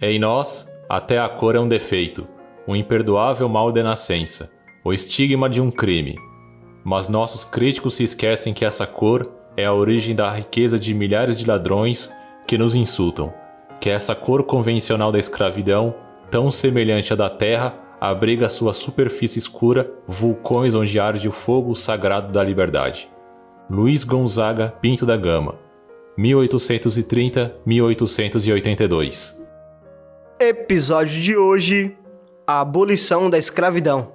Em nós, até a cor é um defeito, um imperdoável mal de nascença, o estigma de um crime. Mas nossos críticos se esquecem que essa cor é a origem da riqueza de milhares de ladrões que nos insultam, que essa cor convencional da escravidão, tão semelhante à da terra, abriga sua superfície escura, vulcões onde arde o fogo sagrado da liberdade. Luiz Gonzaga Pinto da Gama, 1830-1882. Episódio de hoje: a abolição da escravidão.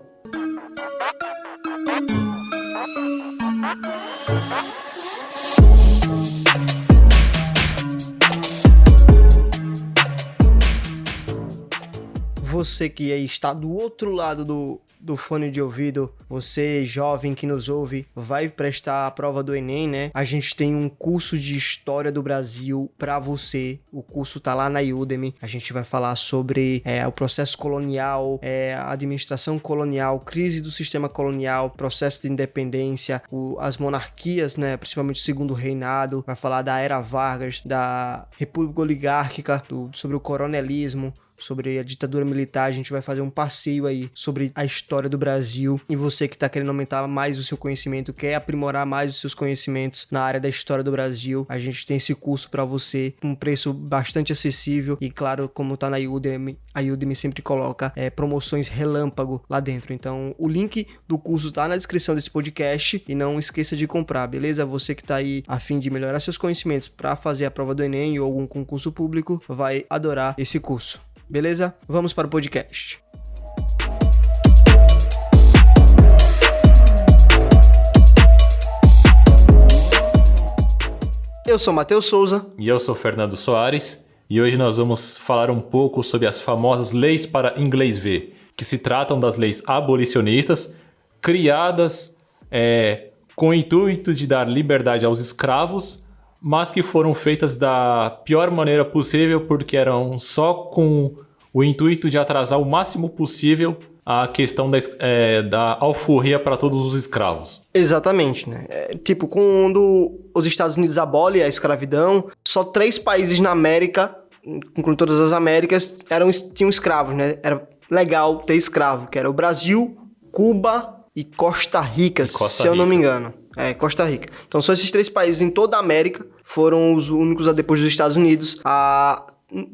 Você que aí está do outro lado do fone de ouvido, você jovem que nos ouve, vai prestar a prova do Enem, né? A gente tem um curso de História do Brasil pra você. O curso tá lá na Udemy. A gente vai falar sobre o processo colonial, a administração colonial, crise do sistema colonial, processo de independência, as monarquias, né? Principalmente o segundo reinado. Vai falar da Era Vargas, da República Oligárquica, sobre o coronelismo, sobre a ditadura militar. A gente vai fazer um passeio aí sobre a história do Brasil. E você que está querendo aumentar mais o seu conhecimento, quer aprimorar mais os seus conhecimentos na área da história do Brasil, a gente tem esse curso para você, com um preço bastante acessível. E claro, como tá na Udemy, a Udemy sempre coloca promoções relâmpago lá dentro. Então o link do curso tá na descrição desse podcast e não esqueça de comprar, beleza? Você que tá aí a fim de melhorar seus conhecimentos para fazer a prova do Enem ou algum concurso público, vai adorar esse curso. Beleza? Vamos para o podcast. Eu sou Matheus Souza. E eu sou Fernando Soares. E hoje nós vamos falar um pouco sobre as famosas leis para inglês ver, que se tratam das leis abolicionistas, criadas com o intuito de dar liberdade aos escravos, mas que foram feitas da pior maneira possível, porque eram só com o intuito de atrasar o máximo possível a questão da alforria para todos os escravos. Exatamente, né? Quando os Estados Unidos abolem a escravidão, só 3 países na América, incluindo todas as Américas, tinham escravos, né? Era legal ter escravo, que era o Brasil, Cuba e Costa Rica, se eu não me engano. Costa Rica. Então, só esses 3 países em toda a América foram os únicos, depois dos Estados Unidos, a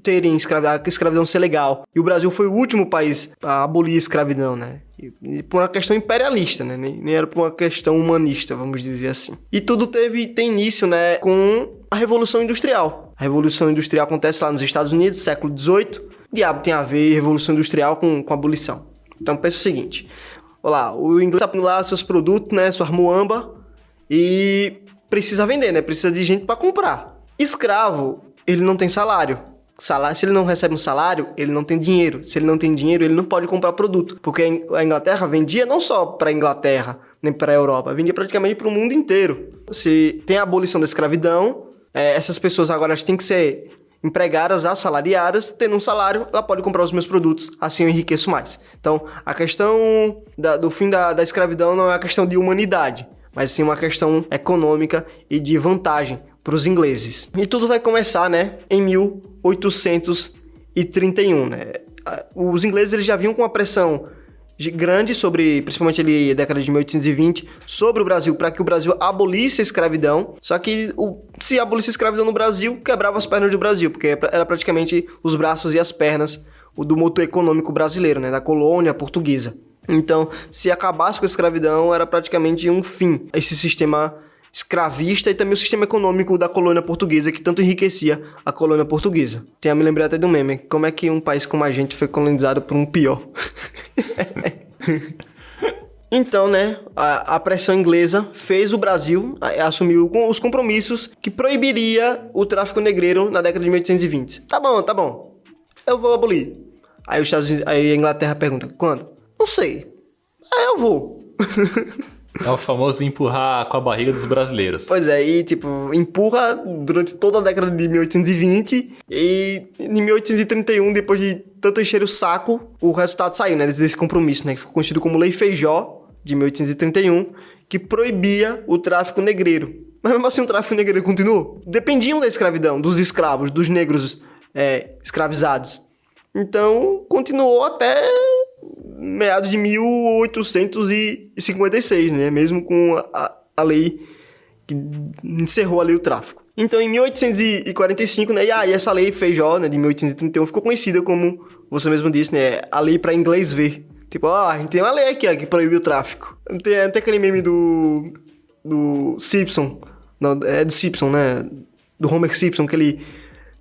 terem a escravidão ser legal. E o Brasil foi o último país a abolir a escravidão, né? E por uma questão imperialista, né? Nem era por uma questão humanista, vamos dizer assim. E tudo tem início, né, com a Revolução Industrial. A Revolução Industrial acontece lá nos Estados Unidos, século XVIII. Diabo tem a ver Revolução Industrial com abolição. Então, pensa o seguinte. Olha lá, o inglês tá lá seus produtos, né? Sua muamba. E precisa vender, né? Precisa de gente para comprar. Escravo, ele não tem salário. Se ele não recebe um salário, ele não tem dinheiro. Se ele não tem dinheiro, ele não pode comprar produto. Porque a Inglaterra vendia não só para a Inglaterra, nem para a Europa, vendia praticamente para o mundo inteiro. Se tem a abolição da escravidão, essas pessoas agora têm que ser empregadas, assalariadas. Tendo um salário, ela pode comprar os meus produtos, assim eu enriqueço mais. Então, a questão do fim da escravidão não é uma questão de humanidade, mas sim uma questão econômica e de vantagem para os ingleses. E tudo vai começar, né, em 1831, né? Os ingleses eles já vinham com uma pressão grande sobre, principalmente ali a década de 1820, sobre o Brasil, para que o Brasil abolisse a escravidão. Só que se abolisse a escravidão no Brasil, quebrava as pernas do Brasil, porque era praticamente os braços e as pernas do motor econômico brasileiro, né, da colônia portuguesa. Então, se acabasse com a escravidão, era praticamente um fim esse sistema escravista e também o sistema econômico da colônia portuguesa, que tanto enriquecia a colônia portuguesa. Me lembrei até de um meme. Como é que um país como a gente foi colonizado por um pior? Então, né, a pressão inglesa fez o Brasil assumir os compromissos que proibiria o tráfico negreiro na década de 1820. Tá bom. Eu vou abolir. Aí a Inglaterra pergunta, quando? Não sei. Eu vou. É o famoso empurrar com a barriga dos brasileiros. Pois é, e empurra durante toda a década de 1820 e em 1831, depois de tanto encher o saco, o resultado saiu, né, desse compromisso, né, que ficou conhecido como Lei Feijó, de 1831, que proibia o tráfico negreiro. Mas mesmo assim o tráfico negreiro continuou. Dependiam da escravidão, dos escravos, dos negros escravizados. Então, continuou até meados de 1856, né? Mesmo com a lei que encerrou ali o tráfico. Então, em 1845, né? E aí, essa lei Feijó, né? De 1831, ficou conhecida como, você mesmo disse, né? A lei para inglês ver. Tipo, a gente tem uma lei aqui, ó, que proíbe o tráfico. Tem aquele meme do Simpson. Não, é do Simpson, né? Do Homer Simpson, que ele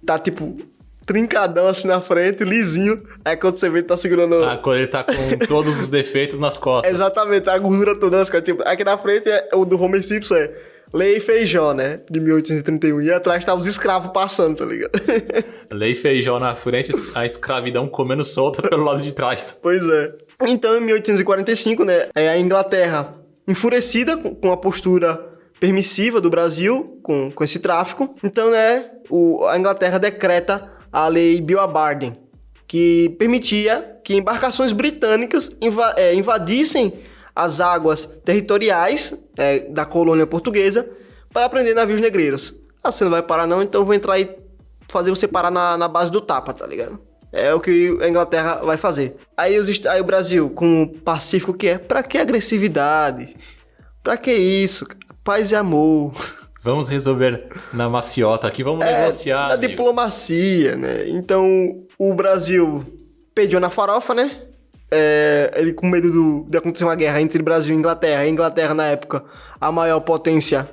tá, tipo, trincadão assim na frente, lisinho. Aí quando você vê, ele tá segurando... Quando ele tá com todos os defeitos nas costas. Exatamente, a gordura toda nas costas. Tipo, aqui na frente, o do Homer Simpson Lei Feijó, né? De 1831. E atrás tá os escravos passando, tá ligado? Lei Feijó na frente, a escravidão comendo solta pelo lado de trás. Pois é. Então, em 1845, né, a Inglaterra, enfurecida com a postura permissiva do Brasil, com esse tráfico, então, né, a Inglaterra decreta a Lei Bill-a-Barden, que permitia que embarcações britânicas invadissem as águas territoriais da colônia portuguesa para prender navios negreiros. Você não vai parar não, então eu vou entrar e fazer você parar na base do tapa, tá ligado? É o que a Inglaterra vai fazer. Aí o Brasil, como pacífico que é, pra que agressividade? Pra que isso? Paz e amor. Vamos resolver na maciota aqui, vamos negociar. Na diplomacia, né? Então, o Brasil pediu na farofa, né? Ele com medo de acontecer uma guerra entre Brasil e Inglaterra. A Inglaterra, na época, a maior potência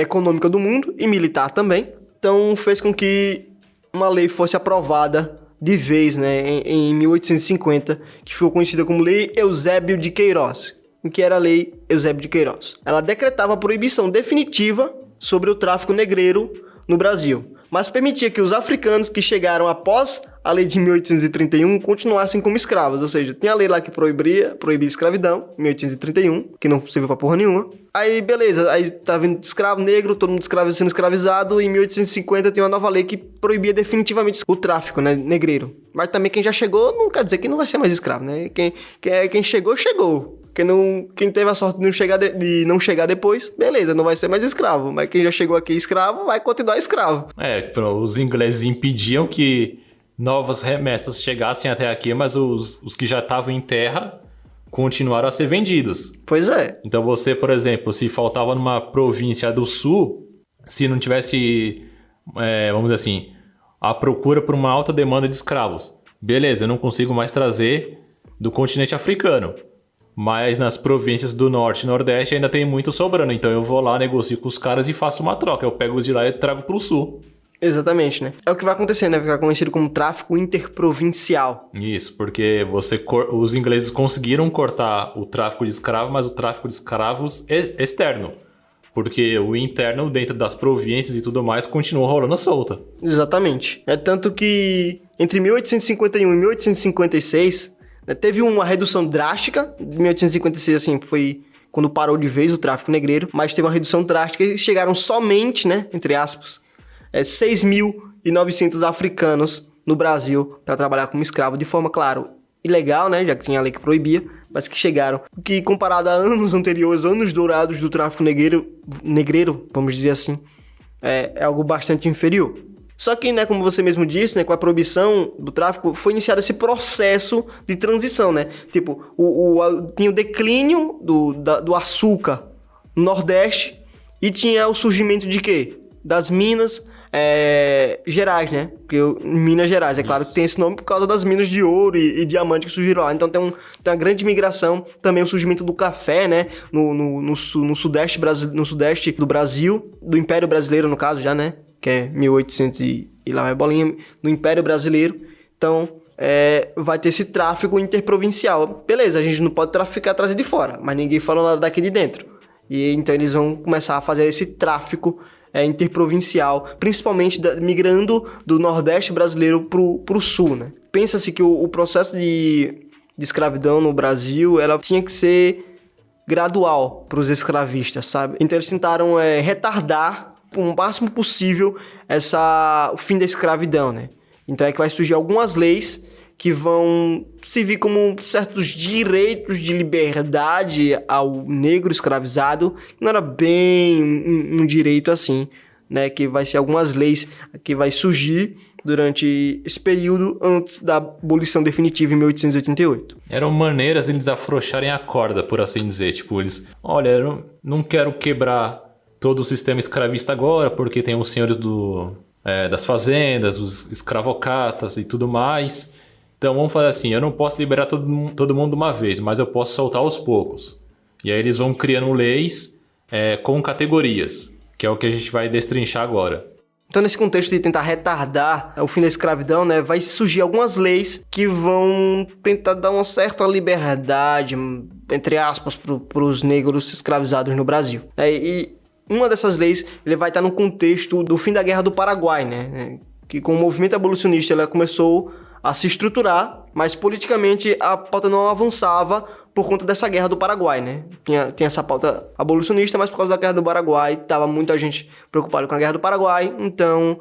econômica do mundo e militar também. Então, fez com que uma lei fosse aprovada de vez, né, em 1850, que ficou conhecida como Lei Eusébio de Queiroz, que era a Lei Eusébio de Queiroz. Ela decretava a proibição definitiva sobre o tráfico negreiro no Brasil, mas permitia que os africanos que chegaram após a lei de 1831 continuassem como escravos, ou seja, tem a lei lá que proibia a escravidão, em 1831, que não serviu pra porra nenhuma. Aí, beleza, aí tá vindo escravo negro, todo mundo sendo escravizado, e em 1850 tem uma nova lei que proibia definitivamente o tráfico, né, negreiro. Mas também quem já chegou não quer dizer que não vai ser mais escravo, né? Quem chegou, chegou. Quem teve a sorte de não chegar depois, beleza, não vai ser mais escravo. Mas quem já chegou aqui escravo, vai continuar escravo. Os ingleses impediam que novas remessas chegassem até aqui, mas os que já estavam em terra continuaram a ser vendidos. Pois é. Então você, por exemplo, se faltava numa província do sul, se não tivesse, vamos dizer assim, a procura por uma alta demanda de escravos. Beleza, eu não consigo mais trazer do continente africano. Mas nas províncias do norte e nordeste ainda tem muito sobrando. Então eu vou lá, negocio com os caras e faço uma troca. Eu pego os de lá e trago pro sul. Exatamente, né? É o que vai acontecer, né? Ficar conhecido como tráfico interprovincial. Isso, porque os ingleses conseguiram cortar o tráfico de escravos, mas o tráfico de escravos externo. Porque o interno, dentro das províncias e tudo mais, continuou rolando solta. Exatamente. É tanto que entre 1851 e 1856... teve uma redução drástica. Em 1856, assim, foi quando parou de vez o tráfico negreiro, mas teve uma redução drástica e chegaram somente, né, entre aspas, 6.900 africanos no Brasil para trabalhar como escravo de forma, claro, ilegal, né, já que tinha a lei que proibia, mas que chegaram. Que comparado a anos anteriores, anos dourados do tráfico negreiro, vamos dizer assim, é algo bastante inferior. Só que, né, como você mesmo disse, né, com a proibição do tráfico, foi iniciado esse processo de transição, né? Tipo, tinha o declínio do açúcar no Nordeste e tinha o surgimento de quê? Das Minas Gerais, né? Porque Minas Gerais, é claro que tem esse nome por causa das minas de ouro e diamante que surgiram lá. Então tem uma grande migração, também o surgimento do café, né? No sudeste do Brasil, do Império Brasileiro, no caso, já, né? Que é 1800 e lá vai bolinha, no Império Brasileiro. Então, vai ter esse tráfico interprovincial. Beleza, a gente não pode traficar trazer de fora, mas ninguém falou nada daqui de dentro. E então eles vão começar a fazer esse tráfico interprovincial, principalmente migrando do Nordeste brasileiro pro Sul, né? Pensa-se que o processo de escravidão no Brasil, ela tinha que ser gradual para os escravistas, sabe? Então eles tentaram retardar o máximo possível o fim da escravidão, né? Então é que vai surgir algumas leis que vão servir como certos direitos de liberdade ao negro escravizado, que não era bem um direito assim, né? Que vai ser algumas leis que vai surgir durante esse período antes da abolição definitiva em 1888. Eram maneiras deles afrouxarem a corda, por assim dizer. Tipo, eles, olha, eu não quero quebrar todo o sistema escravista agora, porque tem os senhores das fazendas, os escravocatas e tudo mais. Então vamos fazer assim, eu não posso liberar todo mundo de uma vez, mas eu posso soltar aos poucos. E aí eles vão criando leis com categorias, que é o que a gente vai destrinchar agora. Então, nesse contexto de tentar retardar o fim da escravidão, né, vai surgir algumas leis que vão tentar dar uma certa liberdade, entre aspas, para os negros escravizados no Brasil. E uma dessas leis ele vai estar no contexto do fim da Guerra do Paraguai, né, que com o movimento abolicionista ela começou a se estruturar, mas politicamente a pauta não avançava por conta dessa Guerra do Paraguai, né? Tinha essa pauta abolicionista, mas por causa da Guerra do Paraguai, tava muita gente preocupada com a Guerra do Paraguai, então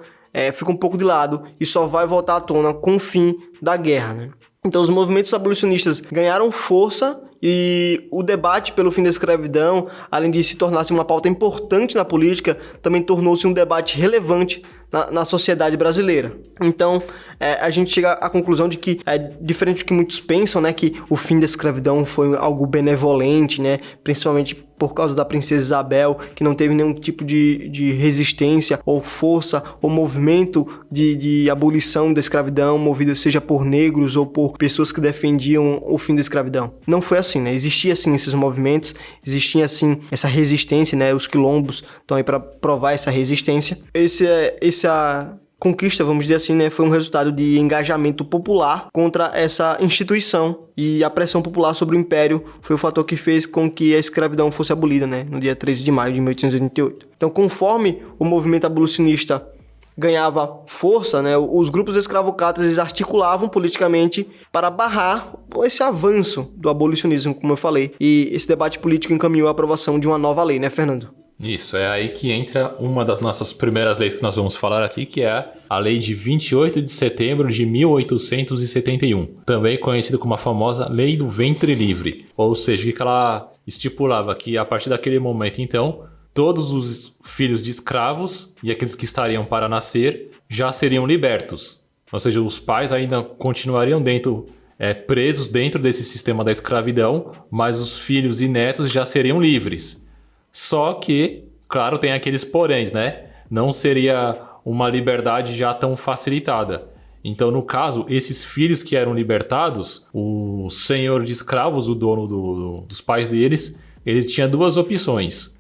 fica um pouco de lado e só vai voltar à tona com o fim da guerra, né? Então os movimentos abolicionistas ganharam força e o debate pelo fim da escravidão, além de se tornar uma pauta importante na política, também tornou-se um debate relevante na sociedade brasileira. Então, a gente chega à conclusão de que, diferente do que muitos pensam, né, que o fim da escravidão foi algo benevolente, né, principalmente por causa da princesa Isabel, que não teve nenhum tipo de resistência ou força ou movimento de abolição da escravidão, movido seja por negros ou por pessoas que defendiam o fim da escravidão. Não foi assim, né? Existia assim esses movimentos, existia assim essa resistência, né? Os quilombos estão aí para provar essa resistência. Essa conquista, vamos dizer assim, né, foi um resultado de engajamento popular contra essa instituição, e a pressão popular sobre o Império foi o fator que fez com que a escravidão fosse abolida, né, no dia 13 de maio de 1888. Então, conforme o movimento abolicionista ganhava força, né, os grupos escravocatas eles articulavam politicamente para barrar esse avanço do abolicionismo, como eu falei, e esse debate político encaminhou a aprovação de uma nova lei, né, Fernando? Isso, é aí que entra uma das nossas primeiras leis que nós vamos falar aqui, que é a Lei de 28 de setembro de 1871, também conhecida como a famosa Lei do Ventre Livre, ou seja, que ela estipulava que a partir daquele momento, então, todos os filhos de escravos e aqueles que estariam para nascer já seriam libertos, ou seja, os pais ainda continuariam presos dentro desse sistema da escravidão, mas os filhos e netos já seriam livres. Só que, claro, tem aqueles poréns, né? Não seria uma liberdade já tão facilitada. Então, no caso, esses filhos que eram libertados, o senhor de escravos, o dono dos pais deles, ele tinha duas opções.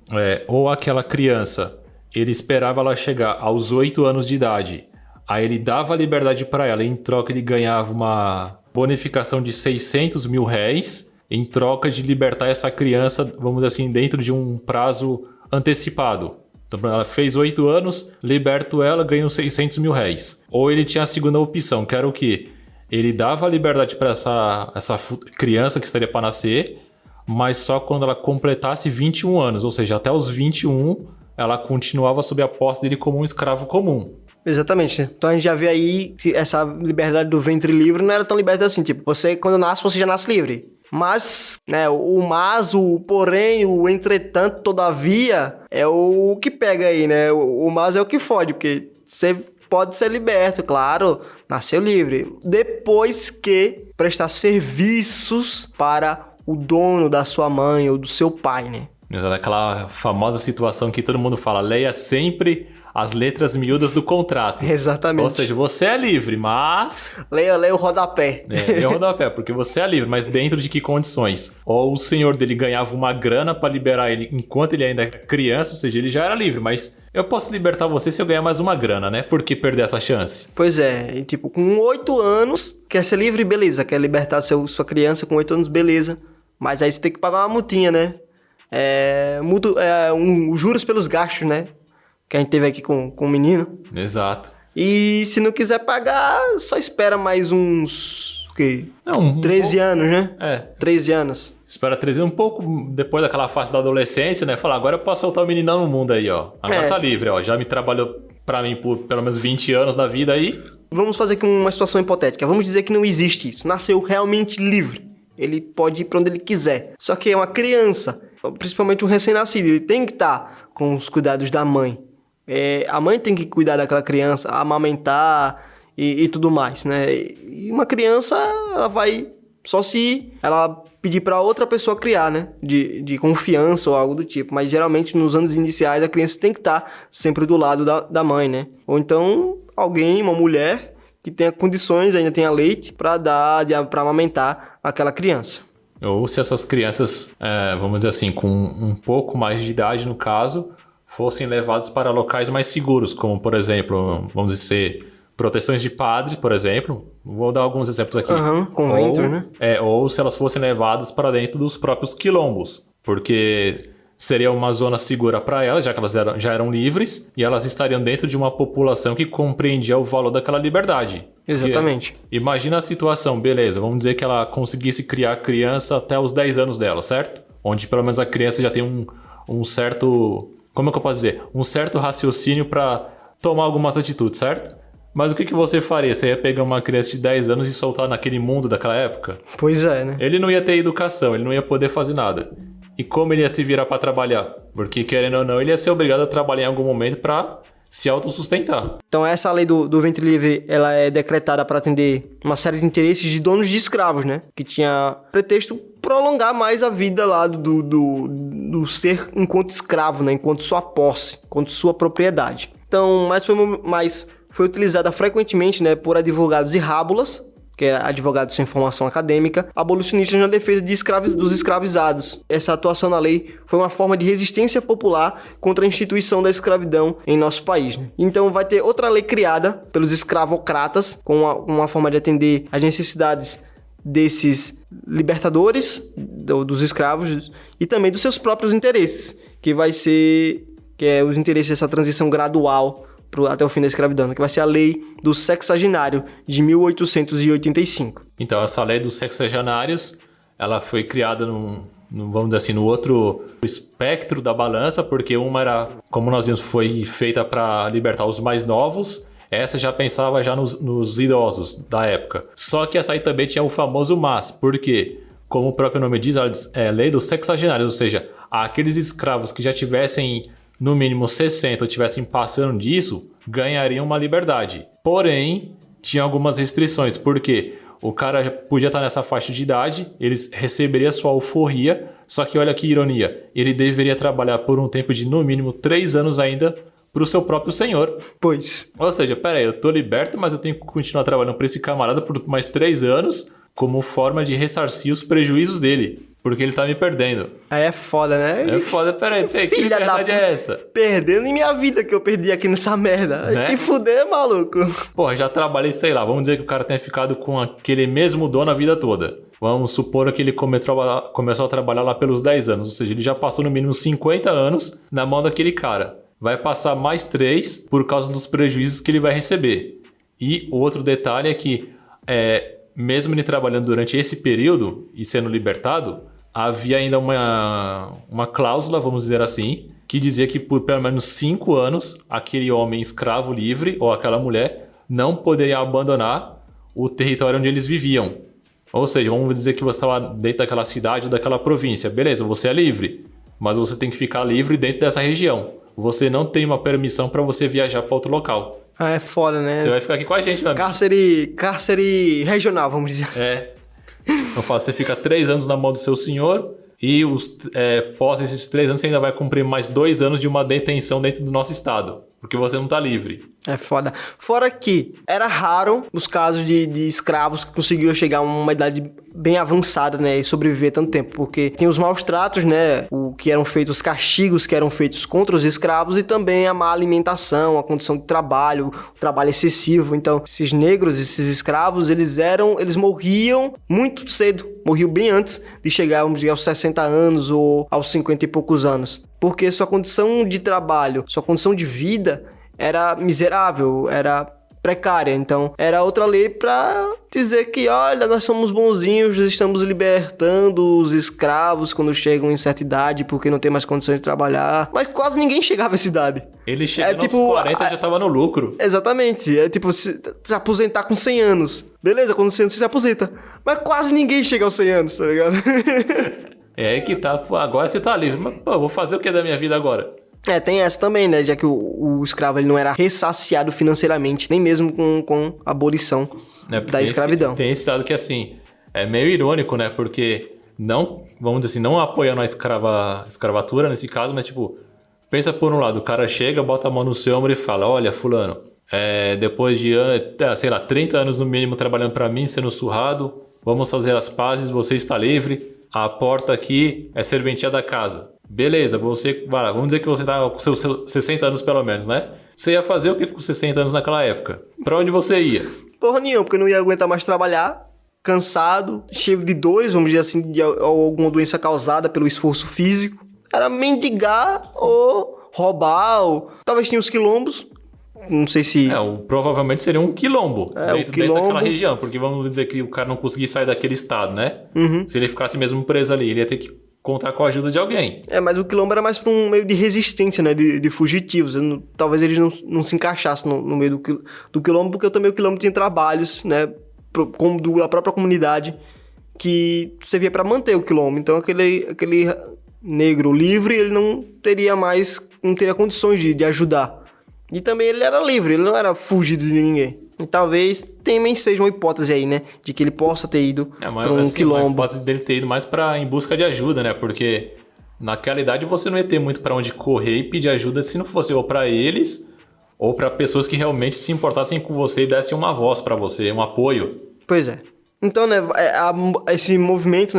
Ou aquela criança, ele esperava ela chegar aos 8 anos de idade. Aí ele dava a liberdade para ela. Em troca, ele ganhava uma bonificação de 600 mil réis. Em troca de libertar essa criança, vamos dizer assim, dentro de um prazo antecipado. Então, ela fez 8 anos, liberto ela, ganhou 600 mil réis. Ou ele tinha a segunda opção, que era o quê? Ele dava a liberdade para essa criança que estaria para nascer, mas só quando ela completasse 21 anos. Ou seja, até os 21, ela continuava sob a posse dele como um escravo comum. Exatamente. Então a gente já vê aí que essa liberdade do ventre livre não era tão liberta assim. Tipo, você, quando nasce, você já nasce livre. Mas, né, o porém, o entretanto, todavia, é o que pega aí, né? O mas é o que fode, porque você pode ser liberto, claro, nasceu livre. Depois que prestar serviços para o dono da sua mãe ou do seu pai, né? Exato, aquela famosa situação que todo mundo fala, leia sempre as letras miúdas do contrato. Exatamente. Ou seja, você é livre, mas... Leia o rodapé. Leia o rodapé, porque você é livre, mas dentro de que condições? Ou o senhor dele ganhava uma grana para liberar ele enquanto ele ainda era criança, ou seja, ele já era livre, mas eu posso libertar você se eu ganhar mais uma grana, né? Por que perder essa chance? Pois é, e tipo, com 8 anos, quer ser livre, beleza. Quer libertar sua criança com 8 anos, beleza. Mas aí você tem que pagar uma multinha, né? Juros pelos gastos, né? Que a gente teve aqui com o menino. Exato. E se não quiser pagar, só espera mais uns... O quê? 13 anos, né? 13 anos. Espera 13 anos, um pouco depois daquela fase da adolescência, né? Falar, agora eu posso soltar o meninão no mundo aí, ó. Agora tá livre, ó. Já me trabalhou pra mim por pelo menos 20 anos da vida aí. Vamos fazer aqui uma situação hipotética. Vamos dizer que não existe isso. Nasceu realmente livre. Ele pode ir pra onde ele quiser. Só que é uma criança, principalmente um recém-nascido. Ele tem que estar com os cuidados da mãe. A mãe tem que cuidar daquela criança, amamentar e tudo mais, né? E uma criança, ela vai só se ela pedir para outra pessoa criar, né? De confiança ou algo do tipo. Mas geralmente nos anos iniciais a criança tem que estar sempre do lado da mãe, né? Ou então alguém, uma mulher, que tenha condições, ainda tenha leite para para amamentar aquela criança. Ou se essas crianças, vamos dizer assim, com um pouco mais de idade no caso, fossem levadas para locais mais seguros, como por exemplo, vamos dizer, proteções de padres, por exemplo. Vou dar alguns exemplos aqui. Conventos, né? Ou se elas fossem levadas para dentro dos próprios quilombos, porque seria uma zona segura para elas, já que elas já eram livres, e elas estariam dentro de uma população que compreendia o valor daquela liberdade. Exatamente. Imagina a situação, beleza, vamos dizer que ela conseguisse criar a criança até os 10 anos dela, certo? Onde pelo menos a criança já tem um certo... Como é que eu posso dizer? Um certo raciocínio para tomar algumas atitudes, certo? Mas o que você faria? Você ia pegar uma criança de 10 anos e soltar naquele mundo daquela época? Pois é, né? Ele não ia ter educação, ele não ia poder fazer nada. E como ele ia se virar para trabalhar? Porque, querendo ou não, ele ia ser obrigado a trabalhar em algum momento para se autossustentar. Então essa lei do ventre livre, ela é decretada para atender uma série de interesses de donos de escravos, né? Que tinha pretexto prolongar mais a vida lá do ser enquanto escravo, né? Enquanto sua posse, enquanto sua propriedade. Então, foi utilizada frequentemente, né, por advogados e rábulas, que é advogados sem formação acadêmica, abolicionistas na defesa dos escravizados. Essa atuação na lei foi uma forma de resistência popular contra a instituição da escravidão em nosso país, né? Então vai ter outra lei criada pelos escravocratas, com uma forma de atender às necessidades desses libertadores dos escravos e também dos seus próprios interesses, que é os interesses dessa transição gradual até o fim da escravidão, que vai ser a lei do sexagenário de 1885. Então, essa lei dos sexagenários, ela foi criada vamos dizer assim, no outro espectro da balança, porque uma era, como nós vimos, foi feita para libertar os mais novos, essa já pensava já nos idosos da época. Só que essa aí também tinha o famoso mas, porque, como o próprio nome diz, é lei dos sexagenários, ou seja, aqueles escravos que já tivessem no mínimo 60 ou estivessem passando disso, ganhariam uma liberdade. Porém, tinha algumas restrições, porque o cara podia estar nessa faixa de idade, ele receberia sua alforria, só que olha que ironia, ele deveria trabalhar por um tempo de no mínimo 3 anos ainda para o seu próprio senhor. Pois. Ou seja, peraí, eu tô liberto, mas eu tenho que continuar trabalhando para esse camarada por mais 3 anos, como forma de ressarcir os prejuízos dele. Porque ele tá me perdendo. Aí é foda, né? É foda, peraí, que liberdade é essa? Perdendo em minha vida que eu perdi aqui nessa merda. Né? Que fuder, maluco. Porra, já trabalhei, sei lá, vamos dizer que o cara tenha ficado com aquele mesmo dono a vida toda. Vamos supor que ele começou a trabalhar lá pelos 10 anos, ou seja, ele já passou no mínimo 50 anos na mão daquele cara. Vai passar mais 3 por causa dos prejuízos que ele vai receber. E outro detalhe é que, mesmo ele trabalhando durante esse período e sendo libertado, havia ainda uma cláusula, vamos dizer assim, que dizia que por pelo menos 5 anos, aquele homem escravo livre ou aquela mulher não poderia abandonar o território onde eles viviam. Ou seja, vamos dizer que você estava dentro daquela cidade ou daquela província. Beleza, você é livre, mas você tem que ficar livre dentro dessa região. Você não tem uma permissão para você viajar para outro local. Ah, é foda, né? Você vai ficar aqui com a gente, meu amigo. Cárcere regional, vamos dizer. Eu falo, você fica 3 anos na mão do seu senhor e após esses 3 anos você ainda vai cumprir mais 2 anos de uma detenção dentro do nosso estado, porque você não tá livre. É foda. Fora que era raro os casos de escravos que conseguiam chegar a uma idade bem avançada, né, e sobreviver tanto tempo, porque tem os maus tratos, né, os castigos que eram feitos contra os escravos e também a má alimentação, a condição de trabalho, o trabalho excessivo. Então, esses negros, esses escravos, eles morriam muito cedo, morriam bem antes de chegar, vamos dizer, aos 60 anos ou aos 50 e poucos anos, porque sua condição de trabalho, sua condição de vida era miserável, era precária. Então, era outra lei para dizer que, olha, nós somos bonzinhos, estamos libertando os escravos quando chegam em certa idade, porque não tem mais condições de trabalhar. Mas quase ninguém chegava a essa idade. Ele chegou aos 40 já tava no lucro. Exatamente. É tipo, se aposentar com 100 anos. Beleza, com 100 anos você se aposenta. Mas quase ninguém chega aos 100 anos, tá ligado? É aí que tá, pô, agora você tá livre. Mas, pô, vou fazer o que da minha vida agora? Tem essa também, né? Já que o escravo ele não era ressaciado financeiramente, nem mesmo com a abolição da escravidão. Tem esse dado que, assim, é meio irônico, né? Porque não, vamos dizer assim, não apoiando a escravatura nesse caso, mas tipo, pensa por um lado, o cara chega, bota a mão no seu ombro e fala, olha, fulano, depois de, sei lá, 30 anos no mínimo trabalhando pra mim, sendo surrado, vamos fazer as pazes, você está livre, a porta aqui é serventia da casa. Beleza, vamos dizer que você tá com seus 60 anos pelo menos, né? Você ia fazer o que com 60 anos naquela época? Pra onde você ia? Porra nenhuma, porque não ia aguentar mais trabalhar, cansado, cheio de dores, vamos dizer assim, de alguma doença causada pelo esforço físico. Era mendigar ou roubar, ou talvez tinha os quilombos. Não sei se... provavelmente seria um quilombo, dentro daquela região, porque vamos dizer que o cara não conseguia sair daquele estado, né? Uhum. Se ele ficasse mesmo preso ali, ele ia ter que contar com a ajuda de alguém. Mas o quilombo era mais para um meio de resistência, né? De fugitivos. Talvez eles não se encaixassem no meio do quilombo, porque também o quilombo tinha trabalhos, né? Como da própria comunidade, que servia para manter o quilombo. Então aquele negro livre, ele não teria condições de ajudar. E também ele era livre, ele não era fugido de ninguém. E talvez também seja uma hipótese aí, né? De que ele possa ter ido para um quilombo. A hipótese dele ter ido mais em busca de ajuda, né? Porque naquela idade você não ia ter muito para onde correr e pedir ajuda se não fosse ou para eles ou para pessoas que realmente se importassem com você e dessem uma voz para você, um apoio. Pois é. Então, né, esse movimento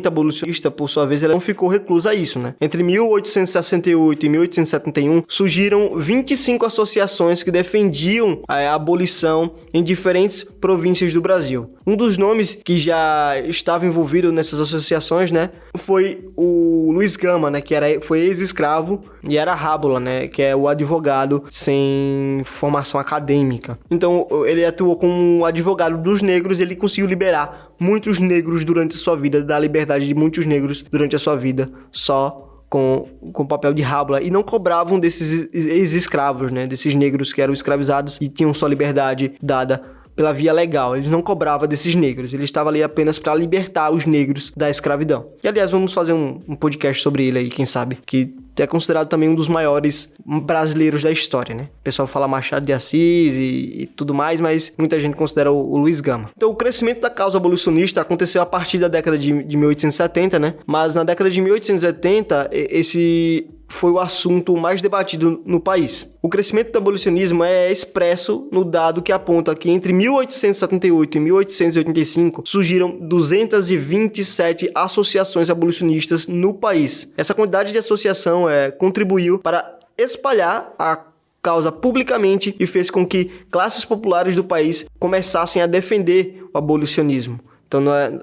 abolicionista, por sua vez, ele não ficou recluso a isso, né? Entre 1868 e 1871, surgiram 25 associações que defendiam a abolição em diferentes províncias do Brasil. Um dos nomes que já estava envolvido nessas associações, né, foi o Luiz Gama, né, que foi ex-escravo, e era Rábula, né, que é o advogado sem formação acadêmica. Então, ele atuou como advogado dos negros, ele conseguiu liberar muitos negros durante a sua vida, dar liberdade de muitos negros durante a sua vida, só com o papel de Rábula, e não cobravam desses ex-escravos, né, desses negros que eram escravizados e tinham sua liberdade dada pela via legal. Eles não cobravam desses negros, ele estava ali apenas para libertar os negros da escravidão. E aliás, vamos fazer um podcast sobre ele aí, quem sabe, que é considerado também um dos maiores brasileiros da história, né? O pessoal fala Machado de Assis e tudo mais, mas muita gente considera o Luiz Gama. Então, o crescimento da causa abolicionista aconteceu a partir da década de 1870, né? Mas na década de 1880, esse foi o assunto mais debatido no país. O crescimento do abolicionismo é expresso no dado que aponta que entre 1878 e 1885 surgiram 227 associações abolicionistas no país. Essa quantidade de associação contribuiu para espalhar a causa publicamente e fez com que classes populares do país começassem a defender o abolicionismo. Então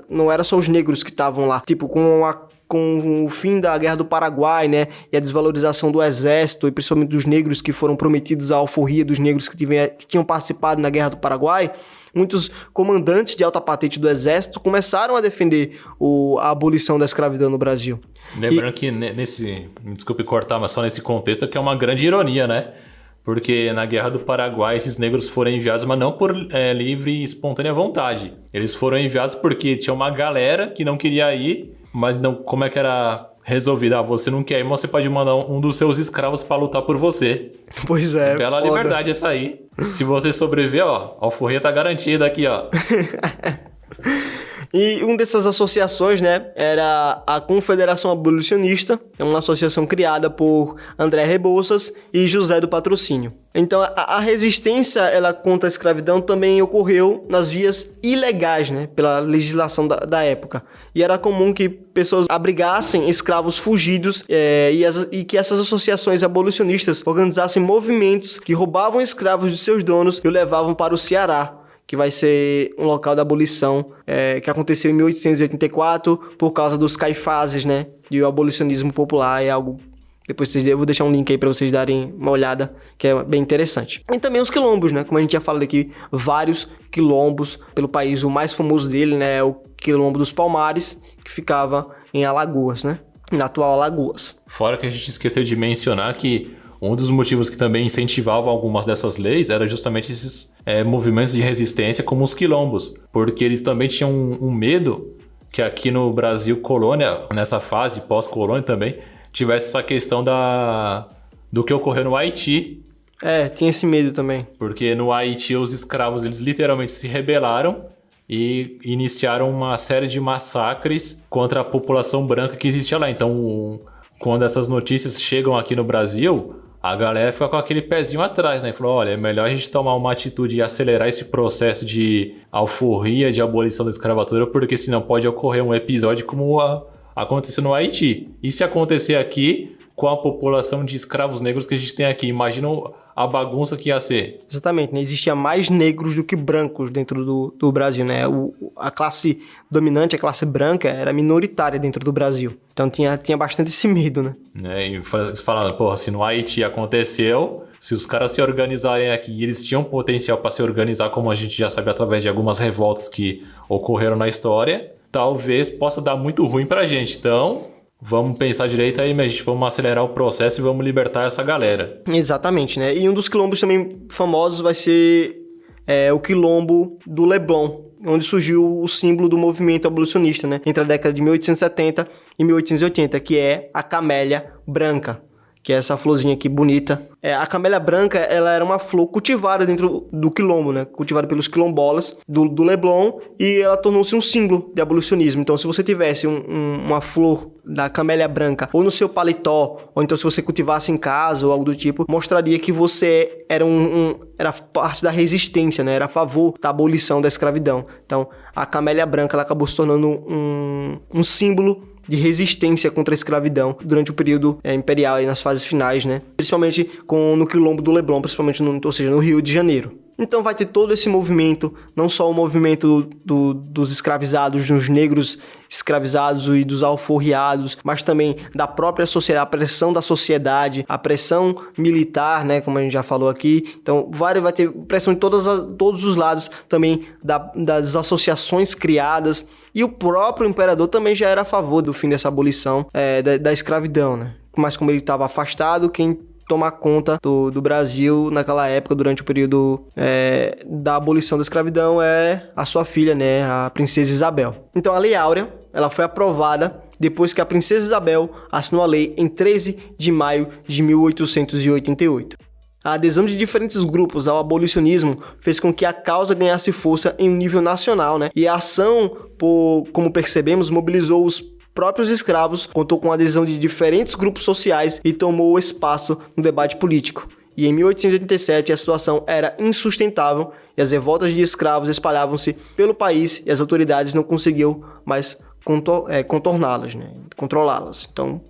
não era só os negros que estavam lá, tipo, com o fim da Guerra do Paraguai, né, e a desvalorização do exército, e principalmente dos negros que foram prometidos à alforria dos negros que tinham participado na Guerra do Paraguai, muitos comandantes de alta patente do exército começaram a defender a abolição da escravidão no Brasil. Lembrando que desculpe cortar, mas só nesse contexto que é uma grande ironia, né? Porque na Guerra do Paraguai esses negros foram enviados, mas não por livre e espontânea vontade. Eles foram enviados porque tinha uma galera que não queria ir, mas não, como é que era resolvido? Você não quer ir, mas você pode mandar um dos seus escravos para lutar por você. Pois é. Bela foda. Liberdade essa aí. Se você sobreviver, ó, a alforria tá garantida aqui, ó. E uma dessas associações, né, era a Confederação Abolicionista, é uma associação criada por André Rebouças e José do Patrocínio. Então, a resistência ela contra a escravidão também ocorreu nas vias ilegais, né, pela legislação da época. E era comum que pessoas abrigassem escravos fugidos e que essas associações abolicionistas organizassem movimentos que roubavam escravos de seus donos e o levavam para o Ceará, que vai ser um local da abolição, que aconteceu em 1884 por causa dos caifases, né? E o abolicionismo popular é algo... Depois eu vou deixar um link aí para vocês darem uma olhada, que é bem interessante. E também os quilombos, né? Como a gente já falado aqui, vários quilombos pelo país. O mais famoso dele, né, é o Quilombo dos Palmares, que ficava em Alagoas, né? Na atual Alagoas. Fora que a gente esqueceu de mencionar que um dos motivos que também incentivavam algumas dessas leis era justamente esses movimentos de resistência como os quilombos, porque eles também tinham um medo que aqui no Brasil colônia, nessa fase pós-colônia também, tivesse essa questão do que ocorreu no Haiti. Tinha esse medo também. Porque no Haiti os escravos, eles literalmente se rebelaram e iniciaram uma série de massacres contra a população branca que existia lá. Então, quando essas notícias chegam aqui no Brasil, a galera fica com aquele pezinho atrás, né? E falou, olha, é melhor a gente tomar uma atitude e acelerar esse processo de alforria, de abolição da escravatura, porque senão pode ocorrer um episódio como aconteceu no Haiti. E se acontecer aqui, com a população de escravos negros que a gente tem aqui, imagina a bagunça que ia ser. Exatamente, né? Existia mais negros do que brancos dentro do Brasil, né? A classe dominante, a classe branca, era minoritária dentro do Brasil. Então tinha bastante esse medo, né? E falando, porra, se no Haiti aconteceu, se os caras se organizarem aqui e eles tinham potencial para se organizar, como a gente já sabe através de algumas revoltas que ocorreram na história, talvez possa dar muito ruim pra gente. Então, vamos pensar direito aí, mas vamos acelerar o processo e vamos libertar essa galera. Exatamente, né? E um dos quilombos também famosos vai ser o quilombo do Leblon, onde surgiu o símbolo do movimento abolicionista, né? Entre a década de 1870 e 1880, que é a camélia branca, que é essa florzinha aqui bonita. A camélia branca, ela era uma flor cultivada dentro do quilombo, né? Cultivada pelos quilombolas do Leblon, e ela tornou-se um símbolo de abolicionismo. Então, se você tivesse uma flor da camélia branca ou no seu paletó, ou então se você cultivasse em casa ou algo do tipo, mostraria que você era era parte da resistência, né? Era a favor da abolição da escravidão. Então, a camélia branca, ela acabou se tornando um símbolo de resistência contra a escravidão durante o período imperial e nas fases finais, né? Principalmente no quilombo do Leblon, principalmente ou seja, no Rio de Janeiro. Então vai ter todo esse movimento, não só o movimento dos escravizados, dos negros escravizados e dos alforriados, mas também da própria sociedade, a pressão da sociedade, a pressão militar, né, como a gente já falou aqui. Então vai ter pressão de todos os lados, também das associações criadas, e o próprio imperador também já era a favor do fim dessa abolição da escravidão, né? Mas como ele estava afastado, quem tomar conta do Brasil naquela época, durante o período da abolição da escravidão, é a sua filha, né, a princesa Isabel. Então a Lei Áurea, ela foi aprovada depois que a princesa Isabel assinou a lei em 13 de maio de 1888. A adesão de diferentes grupos ao abolicionismo fez com que a causa ganhasse força em um nível nacional, né? E a ação, como percebemos, mobilizou os próprios escravos, contou com a adesão de diferentes grupos sociais e tomou espaço no debate político. E em 1887 a situação era insustentável e as revoltas de escravos espalhavam-se pelo país e as autoridades não conseguiam mais contorná-las, né? Controlá-las. Então,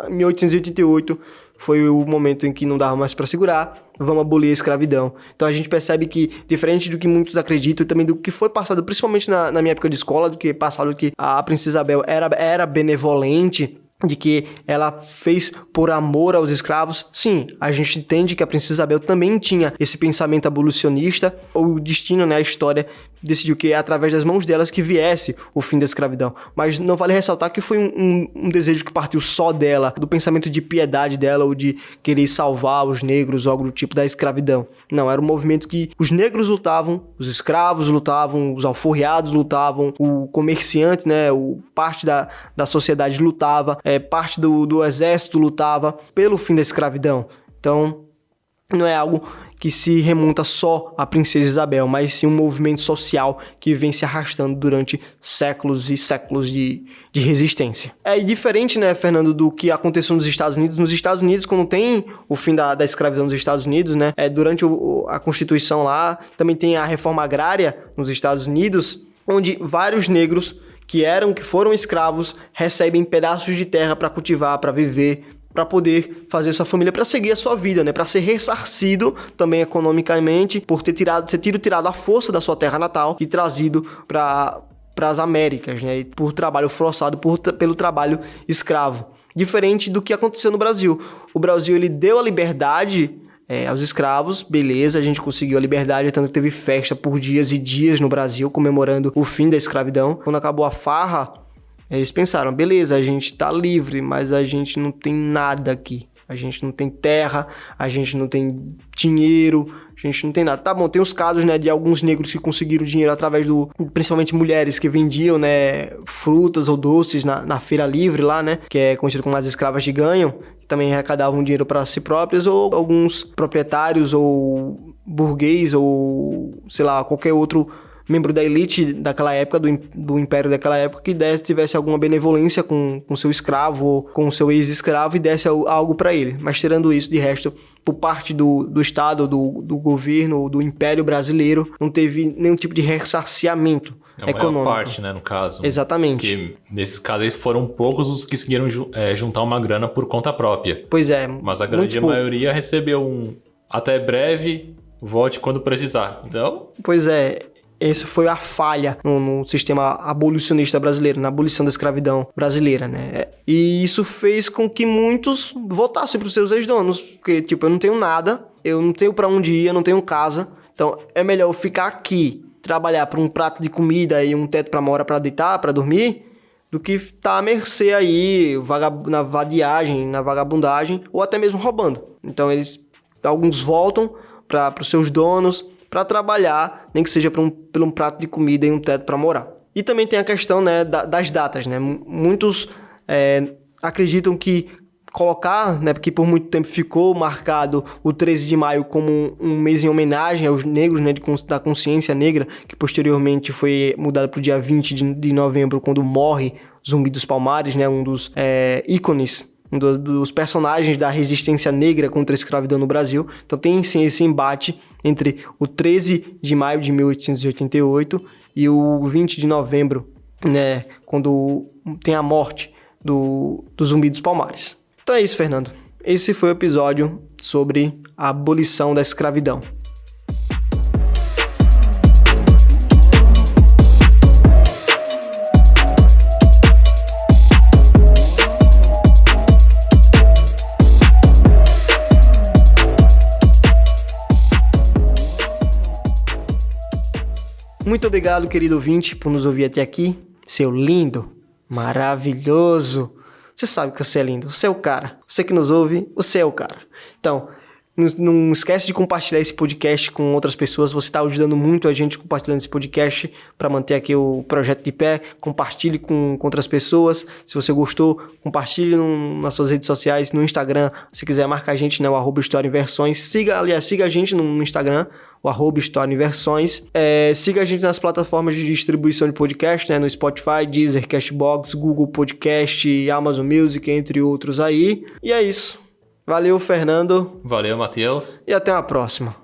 em 1888 foi o momento em que não dava mais para segurar, vamos abolir a escravidão. Então a gente percebe que, diferente do que muitos acreditam, e também do que foi passado, principalmente na minha época de escola, do que passado que a princesa Isabel era benevolente, de que ela fez por amor aos escravos. Sim, a gente entende que a princesa Isabel também tinha esse pensamento abolicionista. O destino, né, a história decidiu que é através das mãos delas que viesse o fim da escravidão. Mas não vale ressaltar que foi um desejo que partiu só dela, do pensamento de piedade dela, ou de querer salvar os negros, ou algo do tipo da escravidão. Não, era um movimento que os negros lutavam, os escravos lutavam, os alforriados lutavam, o comerciante, né, parte da sociedade lutava, parte do exército lutava pelo fim da escravidão. Então, não é algo que se remonta só à princesa Isabel, mas sim um movimento social que vem se arrastando durante séculos e séculos de resistência. É diferente, né, Fernando, do que aconteceu nos Estados Unidos. Nos Estados Unidos, quando tem o fim da escravidão nos Estados Unidos, né, durante a Constituição lá, também tem a reforma agrária nos Estados Unidos, onde vários negros que foram escravos recebem pedaços de terra para cultivar, para viver, para poder fazer sua família, para seguir a sua vida, né? Para ser ressarcido também economicamente por ter tirado a força da sua terra natal e trazido para as Américas, né? E por trabalho forçado, pelo trabalho escravo. Diferente do que aconteceu no Brasil. O Brasil, ele deu a liberdade aos escravos, beleza, a gente conseguiu a liberdade, tanto que teve festa por dias e dias no Brasil, comemorando o fim da escravidão. Quando acabou a farra, eles pensaram, beleza, a gente tá livre, mas a gente não tem nada aqui. A gente não tem terra, a gente não tem dinheiro, a A gente não tem nada. Tá bom, tem os casos, né, de alguns negros que conseguiram dinheiro através principalmente mulheres que vendiam, né, frutas ou doces na feira livre lá, né, que é conhecido como as escravas de ganho, que também arrecadavam dinheiro para si próprias, ou alguns proprietários ou burguês ou, sei lá, qualquer outro membro da elite daquela época, do império daquela época, que tivesse alguma benevolência com seu escravo ou com seu ex-escravo e desse algo para ele. Mas tirando isso, de resto, por parte do Estado, do governo ou do Império Brasileiro, não teve nenhum tipo de ressarciamento econômico. A maior parte, né, no caso. Exatamente. Porque nesses casos foram poucos os que conseguiram juntar uma grana por conta própria. Pois é. Mas a grande maioria recebeu até breve, volte quando precisar. Então... Pois é. Essa foi a falha no sistema abolicionista brasileiro, na abolição da escravidão brasileira, né? E isso fez com que muitos voltassem para os seus ex-donos. Porque, tipo, eu não tenho nada, eu não tenho para onde ir, eu não tenho casa. Então, é melhor eu ficar aqui, trabalhar por um prato de comida e um teto para morar, para deitar, para dormir, do que estar à mercê aí, na vadiagem, na vagabundagem, ou até mesmo roubando. Então, alguns voltam para os seus donos, para trabalhar, nem que seja por um prato de comida e um teto para morar. E também tem a questão, né, das datas, né? Muitos acreditam que colocar, né, porque por muito tempo ficou marcado o 13 de maio como um mês em homenagem aos negros, né, da consciência negra, que posteriormente foi mudado para o dia 20 de novembro, quando morre Zumbi dos Palmares, né, um dos ícones, dos personagens da resistência negra contra a escravidão no Brasil. Então tem sim esse embate entre o 13 de maio de 1888 e o 20 de novembro, né, quando tem a morte do Zumbi dos Palmares. Então é isso, Fernando. Esse foi o episódio sobre a abolição da escravidão. Muito obrigado, querido ouvinte, por nos ouvir até aqui. Seu lindo, maravilhoso. Você sabe que você é lindo, você é o cara. Você que nos ouve, você é o cara. Então, não esquece de compartilhar esse podcast com outras pessoas. Você está ajudando muito a gente compartilhando esse podcast para manter aqui o projeto de pé. Compartilhe com outras pessoas. Se você gostou, compartilhe nas suas redes sociais, no Instagram. Se quiser, marca a gente, né, o @HistóriaEmVersões. Siga a gente no Instagram, o @HistóriaEmVersões. Siga a gente nas plataformas de distribuição de podcast, né, no Spotify, Deezer, Castbox, Google Podcast, Amazon Music, entre outros aí. E é isso. Valeu, Fernando. Valeu, Matheus. E até uma próxima.